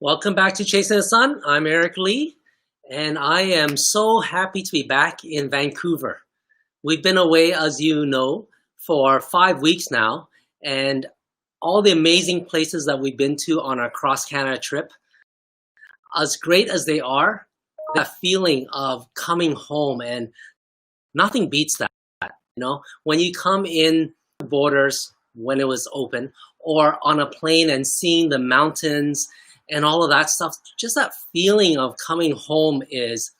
Welcome back to Chasing the Sun. I'm Eric Lee, and I am so happy to be back in Vancouver. We've been away, as you know, for 5 weeks now, and all the amazing places that we've been to on our cross-Canada trip, as great as they are, that feeling of coming home, and nothing beats that. When you come in borders when it was open, or on a plane and seeing the mountains and all of that stuff, just that feeling of coming home is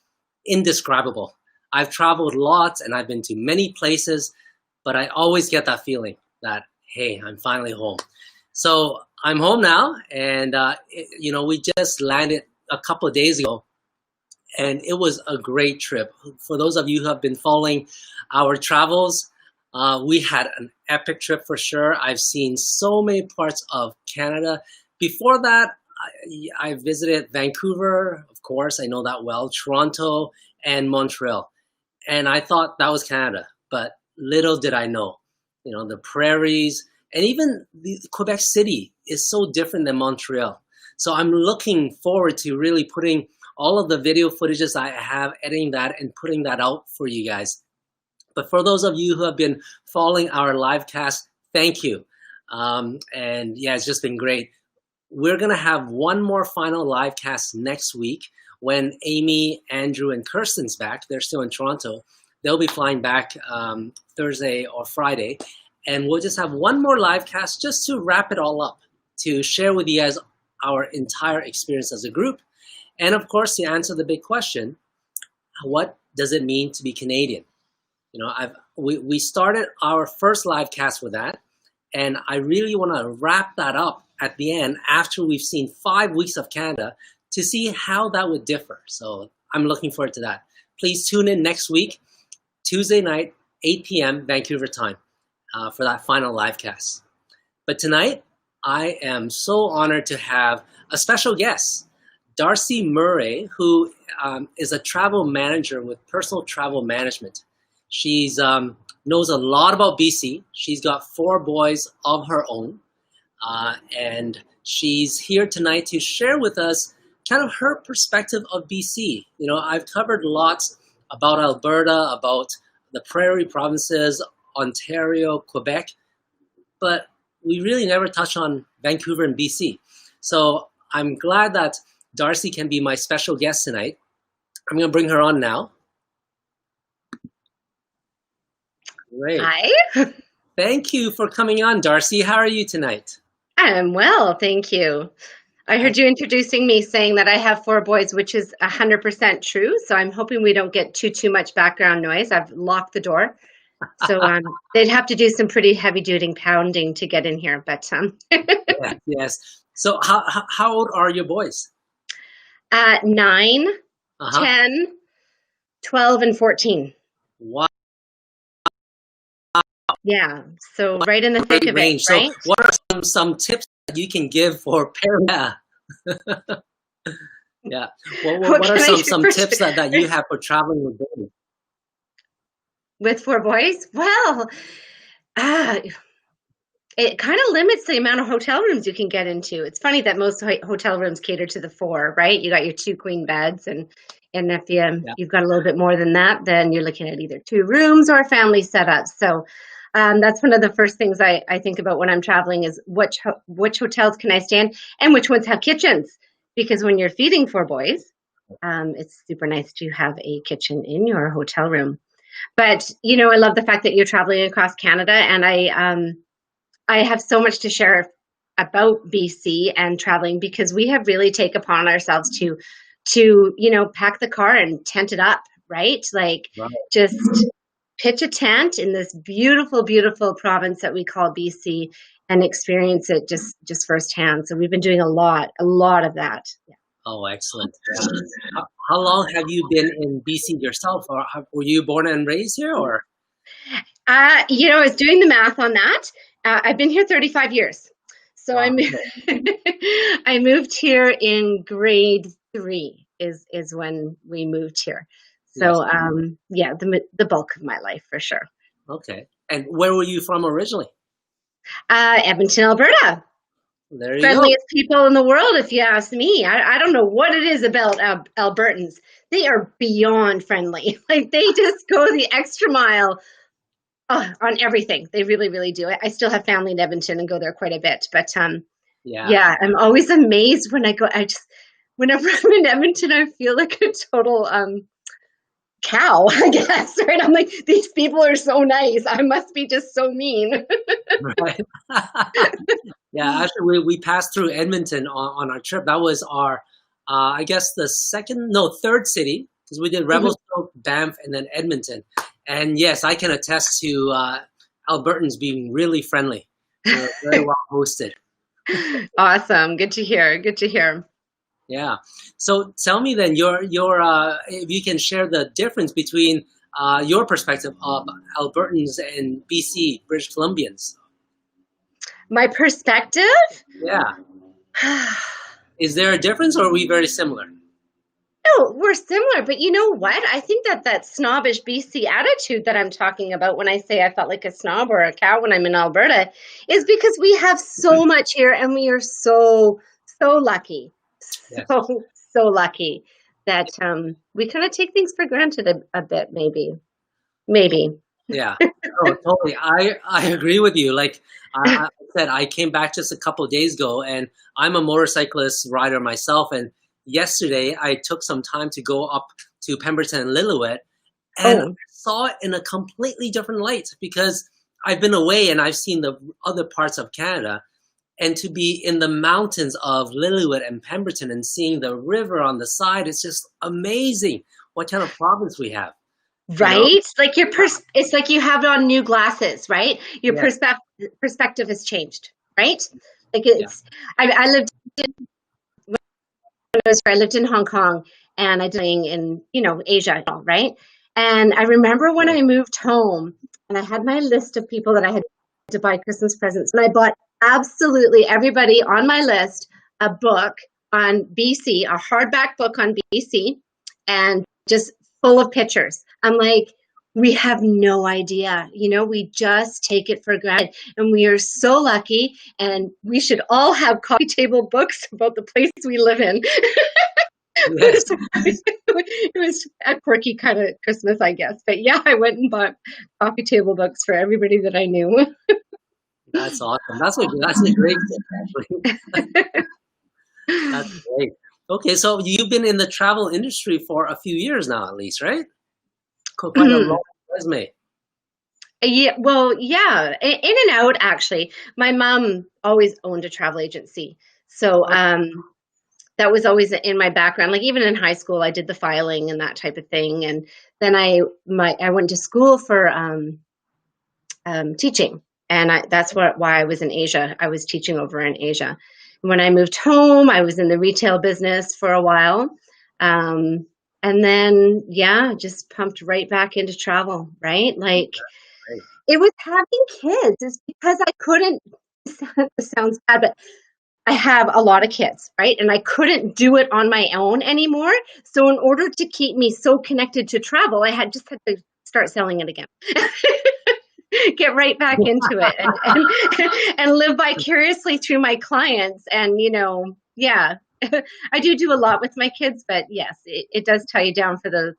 indescribable. I've traveled lots and I've been to many places, but I always get that feeling that, hey, I'm finally home. So I'm home now, and we just landed a couple of days ago, and it was a great trip. For those of you who have been following our travels, we had an epic trip for sure. I've seen so many parts of Canada. Before that, I visited Vancouver, of course, I know that well, Toronto, and Montreal. And I thought that was Canada, but little did I know, the prairies, and even Quebec City is so different than Montreal. So I'm looking forward to really putting all of the video footages I have, editing that and putting that out for you guys. But for those of you who have been following our live cast, thank you. And yeah, it's just been great. We're going to have one more final live cast next week when Amy, Andrew, and Kirsten's back. They're still in Toronto. They'll be flying back Thursday or Friday. And we'll just have one more live cast just to wrap it all up, to share with you guys our entire experience as a group. And of course, to answer the big question, what does it mean to be Canadian? We started our first live cast with that, and I really want to wrap that up at the end after we've seen 5 weeks of Canada to see how that would differ. So I'm looking forward to that. Please tune in next week, Tuesday night, 8 p.m. Vancouver time, for that final live cast. But tonight, I am so honored to have a special guest, Darcy Murray, who is a travel manager with Personal Travel Management. She's knows a lot about BC. She's got 4 boys of her own. And she's here tonight to share with us kind of her perspective of BC. I've covered lots about Alberta, about the prairie provinces, Ontario, Quebec, but we really never touch on Vancouver and BC. So I'm glad that Darcy can be my special guest tonight. I'm going to bring her on now. Great. Hi. Thank you for coming on, Darcy. How are you tonight? I'm well, thank you. I heard you introducing me saying that I have 4 boys, which is 100% true. So I'm hoping we don't get too much background noise. I've locked the door. So they'd have to do some pretty heavy-duty pounding to get in here. But Yes. So how old are your boys? 9, 10, 12, and 14. Wow. Yeah, so right in the thick of it, right? So what are some tips that you can give for parents? Yeah. What are some tips that you have for traveling with boys? With 4 boys? Well, it kind of limits the amount of hotel rooms you can get into. It's funny that most hotel rooms cater to the 4, right? You got your 2 queen beds, and if you've got a little bit more than that, then you're looking at either 2 rooms or family setups. So that's one of the first things I think about when I'm traveling is which hotels can I stay in and which ones have kitchens. Because when you're feeding 4 boys, it's super nice to have a kitchen in your hotel room. But, I love the fact that you're traveling across Canada, and I have so much to share about BC and traveling because we have really taken upon ourselves to pack the car and tent it up, right? Like just pitch a tent in this beautiful, beautiful province that we call BC and experience it just firsthand. So we've been doing a lot of that. Yeah. Oh, excellent. How long have you been in BC yourself, or were you born and raised here, or? I was doing the math on that. I've been here 35 years. So wow. I moved here in grade 3 is when we moved here. So yes. The bulk of my life for sure. Okay. And where were you from originally? Edmonton, Alberta. There you go. Friendliest people in the world, if you ask me. I don't know what it is about Albertans. They are beyond friendly. Like they just go the extra mile on everything. They really, really do. I still have family in Edmonton and go there quite a bit. But Yeah. yeah, I'm always amazed when I go. Whenever I'm in Edmonton, I feel like a total cow, I guess. Right? I'm like, these people are so nice. I must be just so mean. Right. Yeah, actually, we passed through Edmonton on our trip. That was our, I guess, third city, because we did Revelstoke, Banff, and then Edmonton. And yes, I can attest to Albertans being really friendly. We're very well hosted. Awesome. Good to hear. Good to hear. Yeah. So tell me then, if you can share the difference between your perspective of Albertans and BC, British Columbians. My perspective? Yeah. Is there a difference, or are we very similar? No, we're similar, but you know what? I think that snobbish BC attitude that I'm talking about when I say I felt like a snob or a cow when I'm in Alberta is because we have so much here and we are so lucky. Yes. So lucky that we kind of take things for granted a bit, maybe. Yeah, oh, totally. I agree with you. Like I said, I came back just a couple of days ago, and I'm a motorcyclist rider myself. And yesterday, I took some time to go up to Pemberton and Lillooet, and I saw it in a completely different light because I've been away and I've seen the other parts of Canada. And to be in the mountains of Lillooet and Pemberton and seeing the river on the side, it's just amazing what kind of province we have. Right? You know? Like it's like you have on new glasses, right? Your perspective has changed, right? Like it's I lived I lived in Hong Kong and I did in Asia, right? And I remember when I moved home and I had my list of people that I had to buy Christmas presents, and I bought absolutely everybody on my list a book on BC, a hardback book on BC, and just full of pictures. I'm like, we have no idea. We just take it for granted. And we are so lucky. And we should all have coffee table books about the place we live in. Yes. It was a quirky kind of Christmas, I guess. But yeah, I went and bought coffee table books for everybody that I knew. That's awesome. That's a great tip, actually. That's great. Okay, so you've been in the travel industry for a few years now, at least, right? Quite a long resume. Yeah, well, yeah, in and out, actually. My mom always owned a travel agency. So that was always in my background. Like even in high school, I did the filing and that type of thing. And then I went to school for teaching. And that's why I was in Asia. I was teaching over in Asia. When I moved home, I was in the retail business for a while. And then, just pumped right back into travel, right? Like it was having kids. It's because I couldn't, this sounds bad, but I have a lot of kids, right? And I couldn't do it on my own anymore. So in order to keep me so connected to travel, I had to start selling it again. Get right back into it and live vicariously through my clients. And, I do a lot with my kids, but yes, it does tie you down for those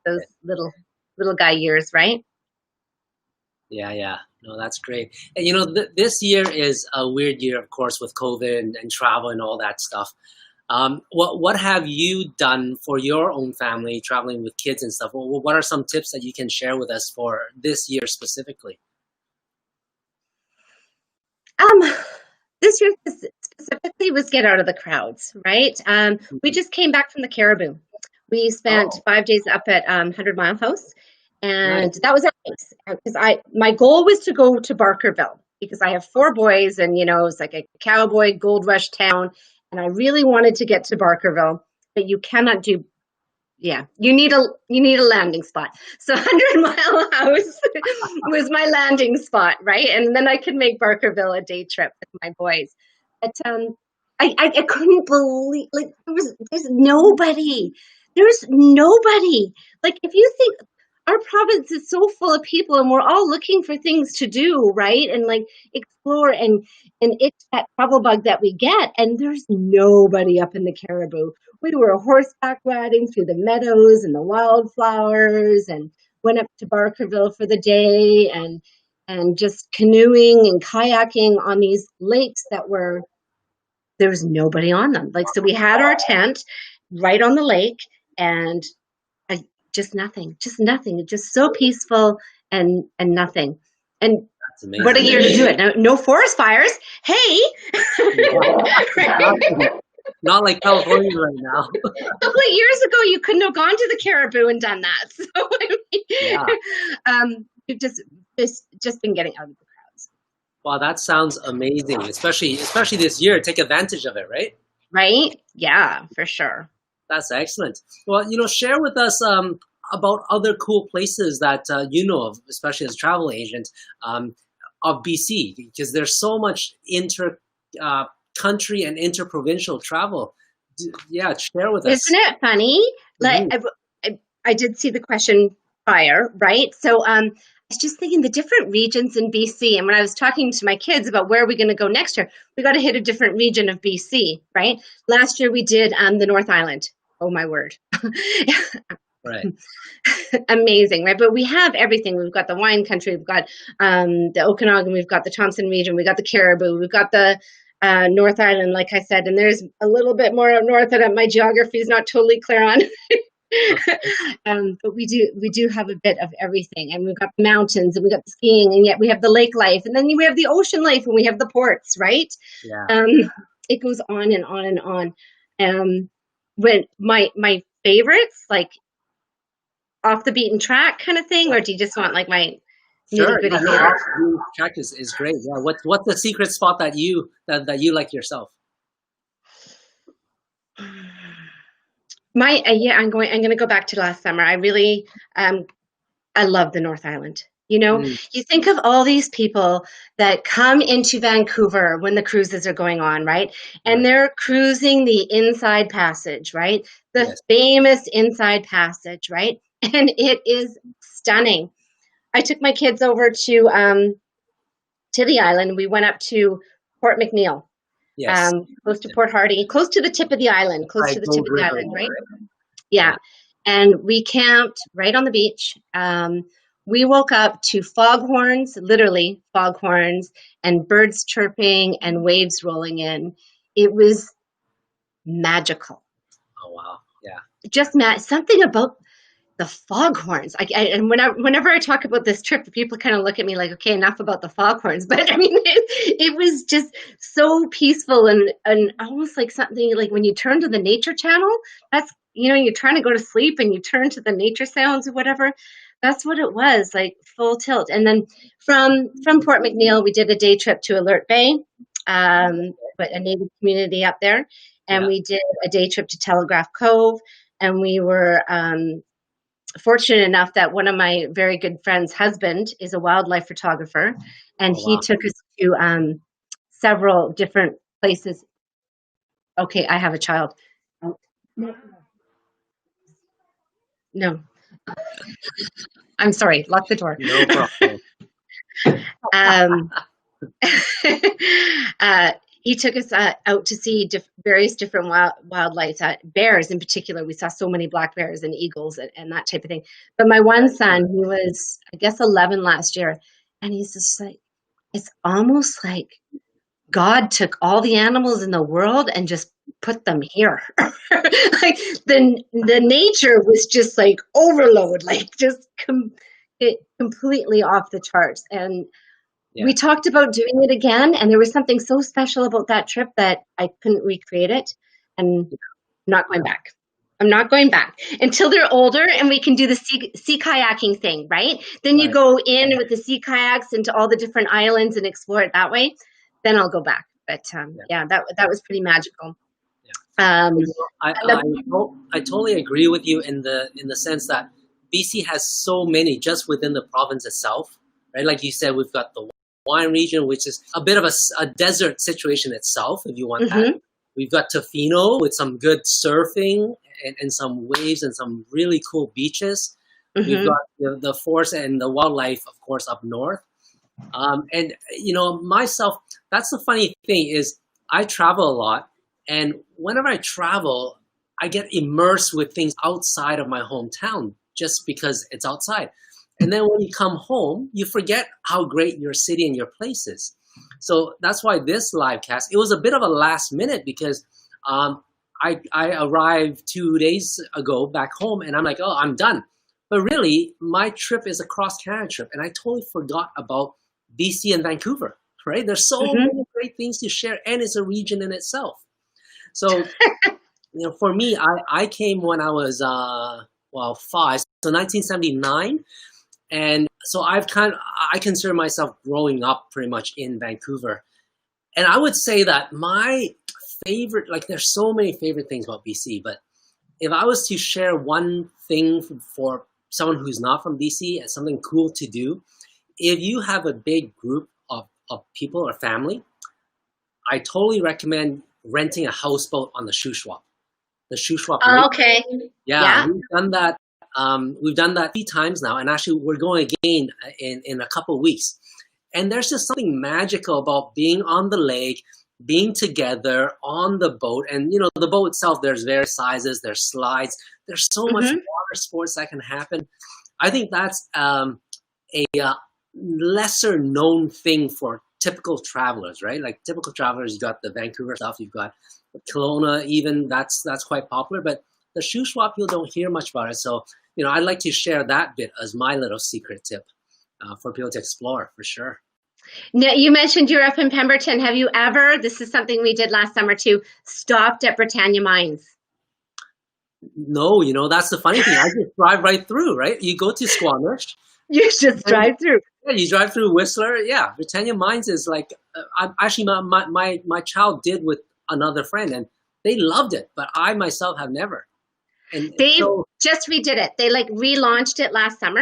little guy years, right? Yeah. No, that's great. And this year is a weird year, of course, with COVID and travel and all that stuff. What have you done for your own family, traveling with kids and stuff? What are some tips that you can share with us for this year specifically? This year specifically was get out of the crowds, right? We just came back from the Caribou. We spent 5 days up at 100 Mile House, and that was nice because my goal was to go to Barkerville because I have 4 boys, and it was like a cowboy gold rush town, and I really wanted to get to Barkerville, but you cannot do. Yeah, you need a landing spot. So 100 Mile House was my landing spot, right? And then I could make Barkerville a day trip with my boys. But I couldn't believe, like, there's nobody. There's nobody. Like, if you think our province is so full of people, and we're all looking for things to do, right? And like explore and it's that travel bug that we get. And there's nobody up in the Caribou. We were horseback riding through the meadows and the wildflowers, and went up to Barkerville for the day, and just canoeing and kayaking on these lakes that were, there was nobody on them. Like, so we had our tent right on the lake, and just nothing, just so peaceful and nothing. And what a year to do it. No forest fires. Hey. Not like California right now. A couple of years ago, you couldn't have gone to the Caribou and done that. So I mean, you've just been getting out of the crowds. Wow, that sounds amazing, especially this year. Take advantage of it, right? Right? Yeah, for sure. That's excellent. Well, share with us about other cool places that you know of, especially as a travel agent, of BC, because there's so much country and interprovincial travel. Yeah, share with us. Isn't it funny? Like, I did see the question prior, right? So I was just thinking the different regions in BC, and when I was talking to my kids about where are we going to go next year, we got to hit a different region of BC, right? Last year we did the North Island. Oh my word. Right. Amazing, right? But we have everything. We've got the wine country, we've got the Okanagan, we've got the Thompson region, we've got the Caribou, we've got the North Island, like I said, and there's a little bit more up north that my geography is not totally clear on. But we do have a bit of everything, and we've got the mountains, and we've got the skiing, and yet we have the lake life, and then we have the ocean life, and we have the ports, right? Yeah. It goes on and on and on. When my favorites, like off the beaten track kind of thing, or do you just want like my sure? Yeah, no, off the beaten track is great. Yeah. What's the secret spot that you like yourself? I'm going to go back to last summer. I really I love the North Island. You think of all these people that come into Vancouver when the cruises are going on, right? And they're cruising the Inside Passage, right? The famous Inside Passage, right? And it is stunning. I took my kids over to the island. We went up to Port McNeill, close to Port Hardy, close to the tip of the island, right? Yeah. And we camped right on the beach. We woke up to foghorns, literally foghorns, and birds chirping and waves rolling in. It was magical. Oh, wow. Yeah. Just something about the foghorns. And whenever I talk about this trip, people kind of look at me like, okay, enough about the foghorns. But I mean, it was just so peaceful and almost like something like when you turn to the Nature Channel, that's, you're trying to go to sleep and you turn to the nature sounds or whatever. That's what it was, like full tilt. And then from Port McNeill, we did a day trip to Alert Bay, but a Native community up there. And we did a day trip to Telegraph Cove. And we were fortunate enough that one of my very good friends' husband is a wildlife photographer. And he took us to several different places. Okay, I have a child. Oh, no. I'm sorry. Lock the door. No problem. He took us out to see various different wildlife. Bears in particular. We saw so many black bears and eagles and that type of thing. But my one son, he was, I guess, 11 last year. And he's just like, it's almost like God took all the animals in the world and just put them here. Like the nature was just like overload, like just completely off the charts. And we talked about doing it again, and there was something so special about that trip that I couldn't recreate it. And I'm not going back. I'm not going back until they're older and we can do the sea kayaking thing, right? Then you go in with the sea kayaks into all the different islands and explore it that way. Then I'll go back. But that was pretty magical. I totally agree with you in the sense that BC has so many just within the province itself, right? Like you said, we've got the wine region, which is a bit of a desert situation itself, if you want that. We've got Tofino with some good surfing and some waves and some really cool beaches. We've Mm-hmm. got the forest and the wildlife, of course, up north. And myself, that's the funny thing is I travel a lot, and whenever I travel, I get immersed with things outside of my hometown just because it's outside. And then when you come home, you forget how great your city and your place is. So that's why this live cast, it was a bit of a last minute because um, I arrived 2 days ago back home and I'm like, oh, I'm done. But really, my trip is a cross Canada trip, and I totally forgot about BC and Vancouver, right? There's so Mm-hmm. many great things to share, and it's a region in itself. So, for me, I came when I was, five, so 1979. And so I consider myself growing up pretty much in Vancouver. And I would say that my favorite, like there's so many favorite things about BC, but if I was to share one thing for someone who's not from BC as something cool to do, if you have a big group of people or family, I totally recommend renting a houseboat on the Shuswap. The Shuswap Lake. Okay. Yeah, Yeah. we've done that. We've done that 3 times now, and actually we're going again in a couple of weeks. And there's just something magical about being on the lake, being together on the boat. And the boat itself, there's various sizes, there's slides, there's so much Mm-hmm. water sports that can happen. I think that's a lesser known thing for typical travelers, right? Like typical travelers, you got the Vancouver stuff, you've got Kelowna, even that's quite popular, but the Shuswap, you don't hear much about it. So, I'd like to share that bit as my little secret tip for people to explore for sure. Now, you mentioned you're up in Pemberton. Have you ever, this is something we did last summer too, stopped at Britannia Mines? No, that's the funny thing. I just drive right through, right? You go to Squamish. You just drive through. Yeah, you drive through Whistler. Yeah, Britannia Mines is like, actually my child did with another friend, and they loved it, but I myself have never. And They so, just redid it. They like relaunched it last summer.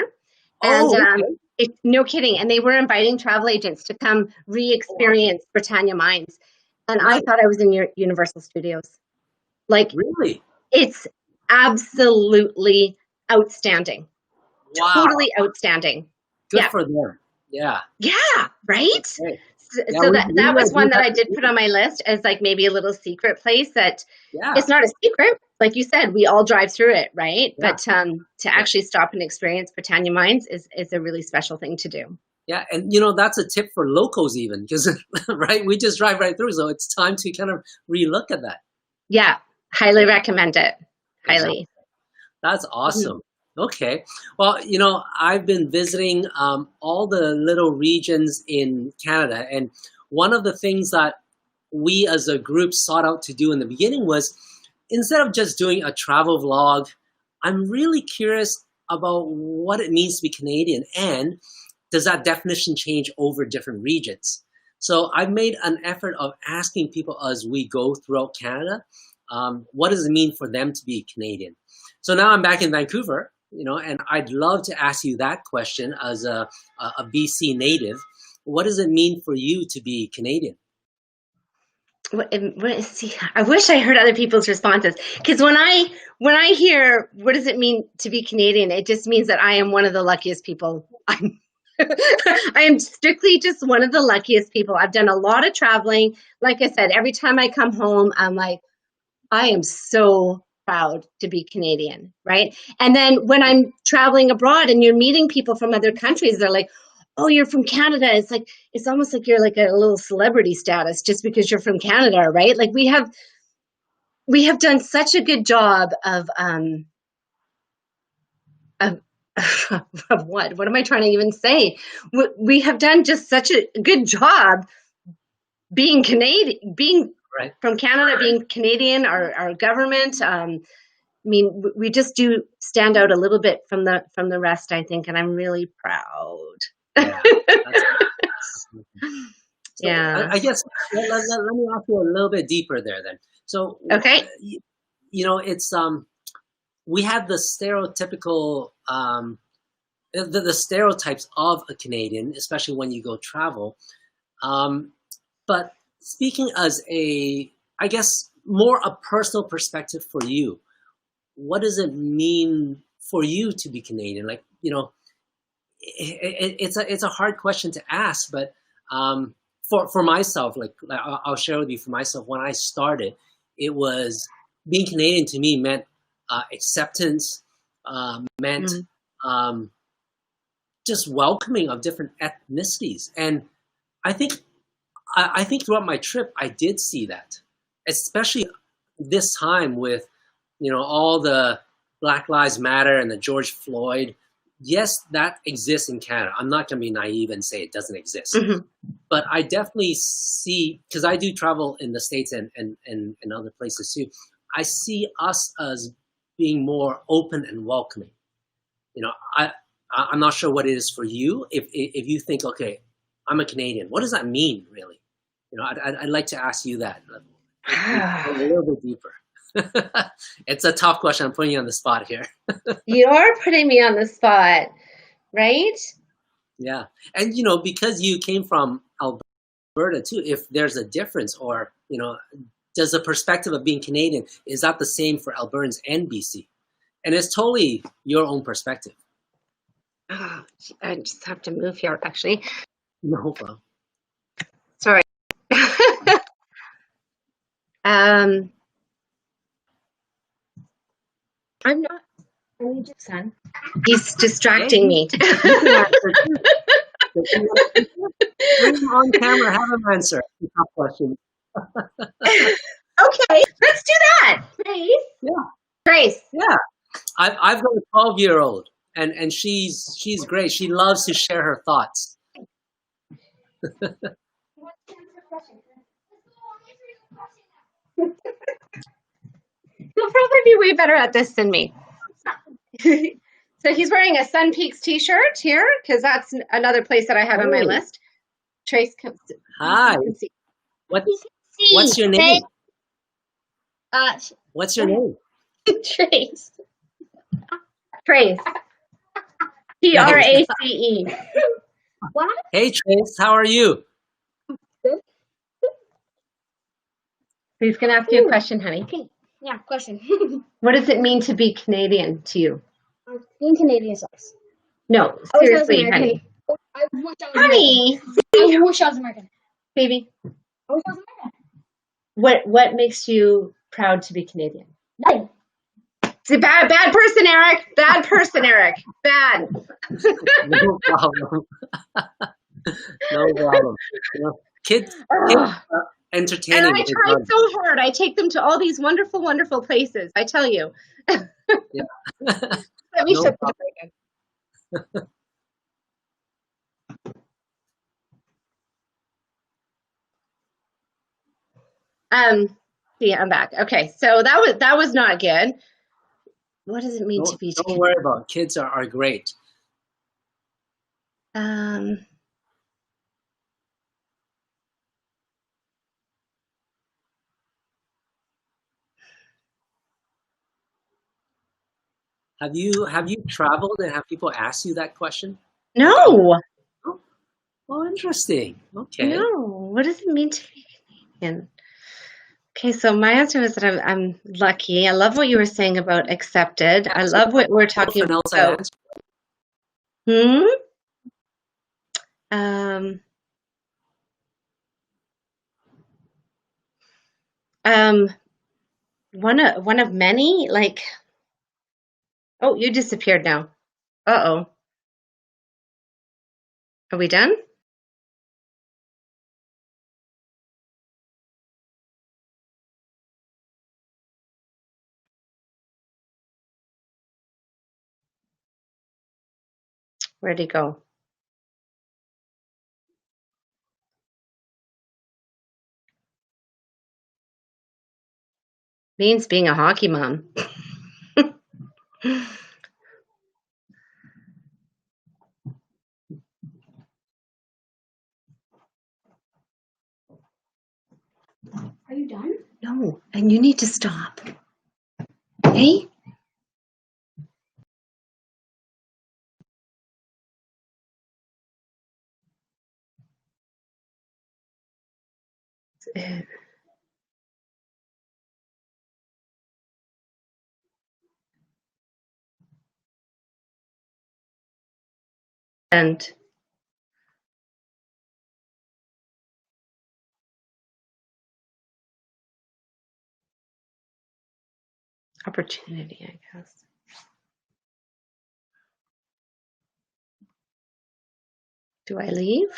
And oh, okay. no kidding. And they were inviting travel agents to come re-experience Britannia Mines. And I Nice. thought I was in Universal Studios. Like, Really? it's absolutely outstanding. Wow. Totally outstanding. Good Yeah. for them. Yeah. Yeah, right? Okay. So, Yeah, so we that was do one that have I to did do put it. on my list as like maybe a little secret place that Yeah. it's not a secret. Like you said, we all drive through it, right? Yeah. But to actually stop and experience Britannia Mines is a really special thing to do. Yeah. And, that's a tip for locals even because, right, we just drive right through. So it's time to kind of relook at that. Yeah, highly recommend it. Exactly. Highly. That's awesome. Okay. Well, I've been visiting all the little regions in Canada. And one of the things that we as a group sought out to do in the beginning was instead of just doing a travel vlog, I'm really curious about what it means to be Canadian and does that definition change over different regions? So I've made an effort of asking people as we go throughout Canada, what does it mean for them to be Canadian? So now I'm back in Vancouver, and I'd love to ask you that question as a BC native. What does it mean for you to be Canadian? See, I wish I heard other people's responses because when I hear what does it mean to be Canadian, it just means that I am one of the luckiest people. I am strictly just one of the luckiest people. I've done a lot of traveling. Like I said, every time I come home, I'm like, I am so proud to be Canadian, right? And then when I'm traveling abroad and you're meeting people from other countries, they're like, oh, you're from Canada. It's like, it's almost like you're like a little celebrity status just because you're from Canada, right? Like we have done such a good job of of what am I trying to even say? We have done just such a good job being Canadian, being Right. from Canada, being Canadian, our government. I mean, we just do stand out a little bit from the rest, I think, and I'm really proud. Yeah. That's awesome. So Yeah. I guess let me ask you a little bit deeper there then. So, Okay. it's we had the stereotypical the stereotypes of a Canadian, especially when you go travel. But speaking as I guess more a personal perspective for you, what does it mean for you to be Canadian? Like, it's a hard question to ask, but for myself, like I'll share with you for myself. When I started, it was being Canadian to me meant acceptance, meant um, just welcoming of different ethnicities, and I think I think throughout my trip I did see that, especially this time with all the Black Lives Matter and the George Floyd. Yes, that exists in Canada. I'm not going to be naive and say it doesn't exist. Mm-hmm. But I definitely see, because I do travel in the States and other places too, I see us as being more open and welcoming. I'm not sure what it is for you. If you think, okay, I'm a Canadian, what does that mean, really? I'd like to ask you that a little bit deeper. It's a tough question. I'm putting you on the spot here. You're putting me on the spot, right? Yeah. And, because you came from Alberta too, if there's a difference or, does the perspective of being Canadian, is that the same for Albertans and BC? And it's totally your own perspective. Oh, I just have to move here, actually. No problem. Sorry. I'm not. I need your son. He's distracting me. On camera, have him answer. Tough question. Okay, let's do that. Grace. Yeah. Grace. Yeah. I've got a 12-year-old, and she's great. She loves to share her thoughts. He'll probably be way better at this than me. So he's wearing a Sun Peaks t-shirt here, because that's another place that I have on my list. Trace comes. Hi. What's your name? What's your name? Trace. Trace. Trace. What? Hey, Trace. How are you? Good. He's going to ask you a question, honey. Okay. Yeah, question. What does it mean to be Canadian to you? Being Canadian sucks. No, seriously, honey. I wish I was Honey, American. I wish I was American. Baby. I wish I was American. What makes you proud to be Canadian? Nothing. It's a bad person, Eric. Bad person, Eric. Bad. No problem. No problem. Kids are entertaining. And I tried so hard. I take them to all these wonderful, wonderful places. I tell you. Yeah. Let me shut the door again. Yeah, I'm back. Okay, so that was not good. What does it mean to be? Don't worry about it. Kids are great. Have you traveled and have people ask you that question? No. Oh, interesting. Okay. No. What does it mean to be Canadian? Okay, so my answer is that I'm lucky. I love what you were saying about accepted. I love what we're talking about. One of many, like, oh, you disappeared now. Uh-oh. Are we done? Where'd he go? Means being a hockey mom. Are you done? No, and you need to stop. Okay? And opportunity, I guess. Do I leave?